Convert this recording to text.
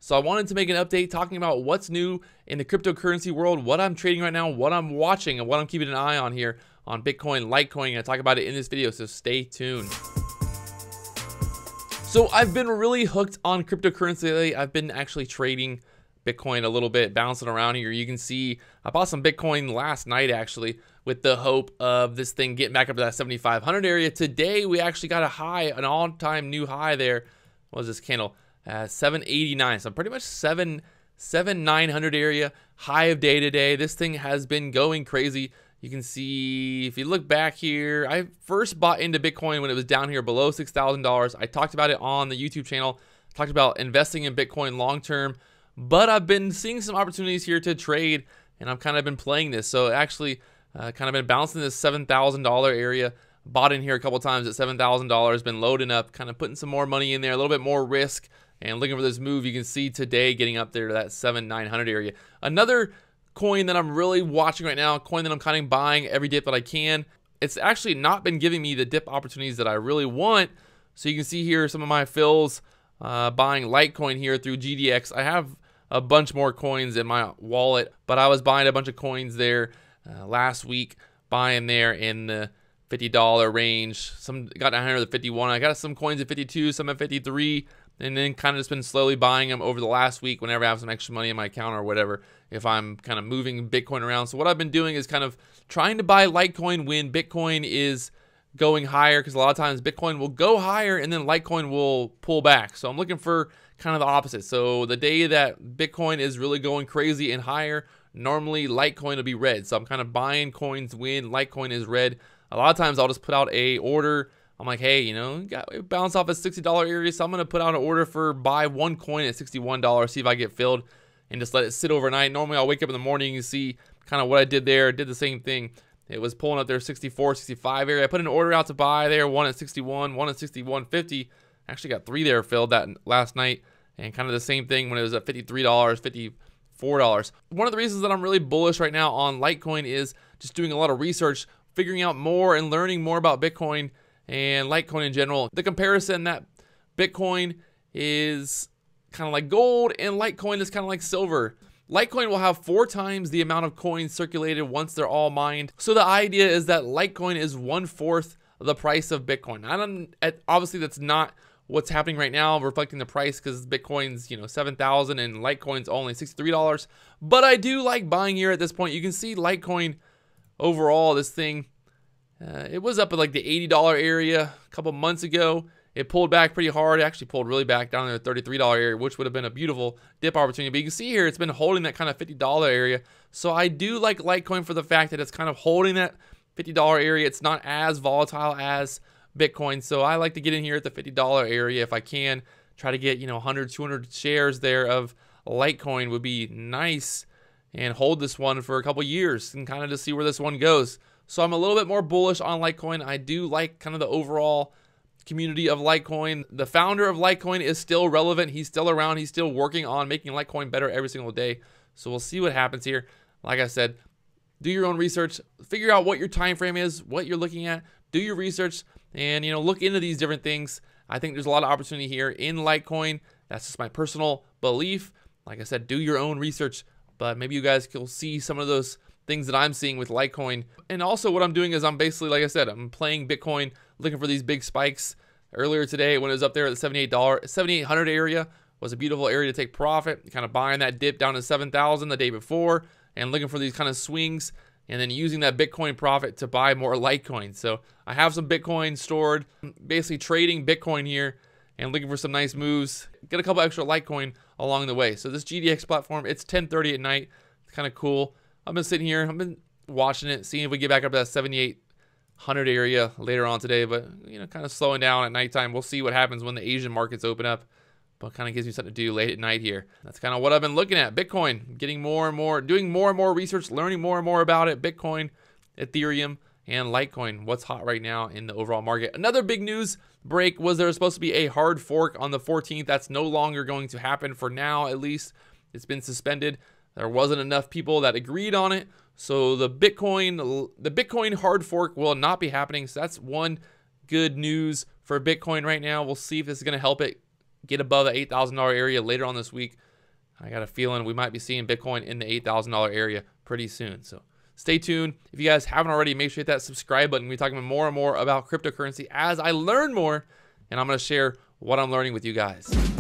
So I wanted to make an update talking about what's new in the cryptocurrency world, what I'm trading right now, what I'm watching, and what I'm keeping an eye on here on Bitcoin, Litecoin, and I talk about it in this video, so stay tuned. So I've been really hooked on cryptocurrency lately. I've been actually trading Bitcoin a little bit, bouncing around here. You can see I bought some Bitcoin last night actually with the hope of this thing getting back up to that 7,500 area. Today we actually got a high, an all-time new high there. What was this candle? 789. So pretty much 7,900 area high of day today. This thing has been going crazy. You can see if you look back here, I first bought into Bitcoin when it was down here below $6,000. I talked about it on the YouTube channel, talked about investing in Bitcoin long term, but I've been seeing some opportunities here to trade, and I've kind of been playing this. So actually kind of been bouncing this $7,000 area. Bought in here a couple times at $7,000, been loading up, kind of putting some more money in there, a little bit more risk, and looking for this move. You can see today getting up there to that 7,900 area. Another coin that I'm really watching right now, coin that I'm kind of buying every dip that I can. It's actually not been giving me the dip opportunities that I really want. So you can see here some of my fills buying Litecoin here through GDX. I have a bunch more coins in my wallet, but I was buying a bunch of coins there last week, buying there in the $50 range. Some got down here to 51. I got some coins at 52, some at 53, and then kind of just been slowly buying them over the last week whenever I have some extra money in my account or whatever, if I'm kind of moving Bitcoin around. So what I've been doing is kind of trying to buy Litecoin when Bitcoin is going higher, because a lot of times Bitcoin will go higher and then Litecoin will pull back. So I'm looking for kind of the opposite. So the day that Bitcoin is really going crazy and higher, normally Litecoin will be red. So I'm kind of buying coins when Litecoin is red. A lot of times I'll just put out a order. I'm like, hey, you know, bounce off a $60 area, so I'm going to put out an order for buy one coin at $61, see if I get filled, and just let it sit overnight. Normally I'll wake up in the morning and see kind of what I did there. Did the same thing. It was pulling up there 64, 65 area. I put an order out to buy there, one at 61, one at 61.50. Actually got three there filled that last night, and kind of the same thing when it was at $53, $54. One of the reasons that I'm really bullish right now on Litecoin is just doing a lot of research, figuring out more and learning more about Bitcoin and Litecoin in general. The comparison that Bitcoin is kind of like gold and Litecoin is kind of like silver. Litecoin will have 4 times the amount of coins circulated once they're all mined. So the idea is that Litecoin is 1/4 of the price of Bitcoin. Obviously that's not what's happening right now, reflecting the price, because Bitcoin's, you know, 7,000 and Litecoin's only $63. But I do like buying here at this point. You can see Litecoin overall, this thing, it was up at like the $80 area a couple months ago. It pulled back pretty hard. It actually pulled really back down to the $33 area, which would have been a beautiful dip opportunity. But you can see here, it's been holding that kind of $50 area. So I do like Litecoin for the fact that it's kind of holding that $50 area. It's not as volatile as Bitcoin. So I like to get in here at the $50 area if I can. Try to get, you know, 100, 200 shares there of Litecoin would be nice, and hold this one for a couple years and kind of just see where this one goes. So I'm a little bit more bullish on Litecoin. I do like kind of the overall community of Litecoin. The founder of Litecoin is still relevant. He's still around. He's still working on making Litecoin better every single day. So we'll see what happens here. Like I said, do your own research. Figure out what your time frame is, what you're looking at. Do your research and, you know, look into these different things. I think there's a lot of opportunity here in Litecoin. That's just my personal belief. Like I said, do your own research. But maybe you guys will see some of those things that I'm seeing with Litecoin. And also what I'm doing is I'm basically, like I said, I'm playing Bitcoin, looking for these big spikes. Earlier today, when it was up there at the $7,800 area, was a beautiful area to take profit, kind of buying that dip down to 7,000 the day before, and looking for these kind of swings, and then using that Bitcoin profit to buy more Litecoin. So I have some Bitcoin stored, basically trading Bitcoin here, and looking for some nice moves. Get a couple extra Litecoin along the way. So this GDX platform, it's 10:30 at night. It's kind of cool. I've been sitting here, I've been watching it, seeing if we get back up to that 7,800 area later on today, but, you know, kind of slowing down at nighttime. We'll see what happens when the Asian markets open up, but kind of gives me something to do late at night here. That's kind of what I've been looking at. Bitcoin, getting more and more, doing more and more research, learning more and more about it. Bitcoin, Ethereum, and Litecoin, what's hot right now in the overall market. Another big news break was there was supposed to be a hard fork on the 14th. That's no longer going to happen for now, at least. It's been suspended. There wasn't enough people that agreed on it. So the Bitcoin hard fork will not be happening. So that's one good news for Bitcoin right now. We'll see if this is going to help it get above the $8,000 area later on this week. I got a feeling we might be seeing Bitcoin in the $8,000 area pretty soon. So stay tuned. If you guys haven't already, make sure you hit that subscribe button. We're talking more and more about cryptocurrency as I learn more, and I'm going to share what I'm learning with you guys.